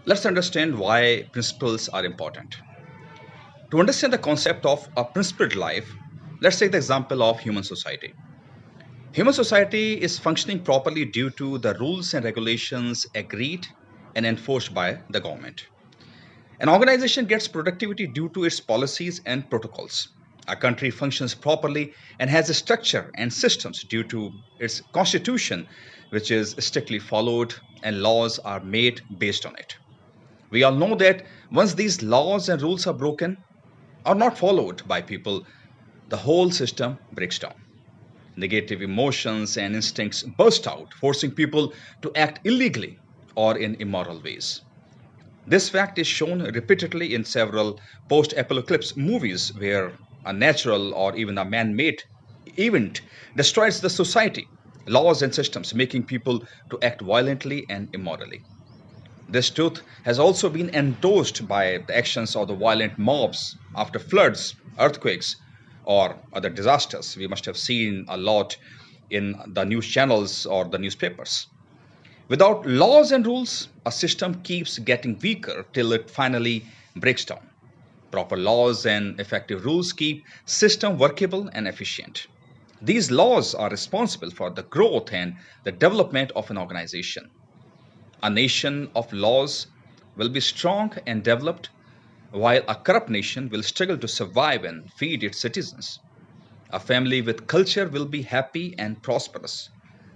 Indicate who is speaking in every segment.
Speaker 1: Let's understand why principles are important. To understand the concept of a principled life, let's take the example of human society. Human society is functioning properly due to the rules and regulations agreed and enforced by the government. An organization gets productivity due to its policies and protocols. A country functions properly and has a structure and systems due to its constitution, which is strictly followed, and laws are made based on it. We all know that once these laws and rules are broken or not followed by people, the whole system breaks down. Negative emotions and instincts burst out, forcing people to act illegally or in immoral ways. This fact is shown repeatedly in several post apocalypse movies where a natural or even a man made event destroys the society, laws, and systems, making people to act violently and immorally. This truth has also been endorsed by the actions of the violent mobs after floods, earthquakes, or other disasters. We must have seen a lot in the news channels or the newspapers. Without laws and rules, a system keeps getting weaker till it finally breaks down. Proper laws and effective rules keep system workable and efficient. These laws are responsible for the growth and the development of an organization. A nation of laws will be strong and developed, while a corrupt nation will struggle to survive and feed its citizens. A family with culture will be happy and prosperous.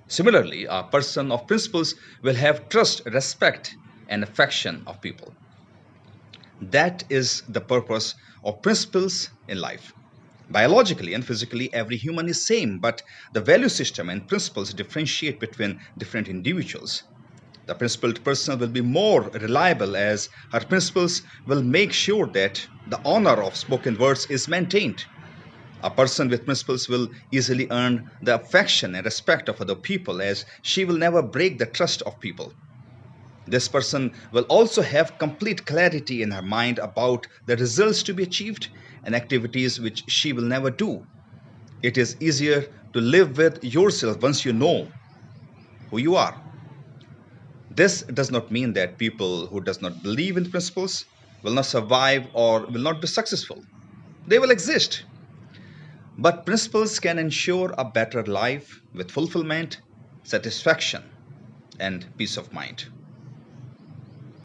Speaker 1: Similarly, a person of principles will have trust, respect, and affection of people. That is the purpose of principles in life. Biologically and physically, every human is same, but the value system and principles differentiate between different individuals. The principled person will be more reliable as her principles will make sure that the honor of spoken words is maintained. A person with principles will easily earn the affection and respect of other people as she will never break the trust of people. This person will also have complete clarity in her mind about the results to be achieved and activities which she will never do. It is easier to live with yourself once you know who you are. This does not mean that people who does not believe in principles will not survive or will not be successful. They will exist. But principles can ensure a better life with fulfillment, satisfaction, and peace of mind.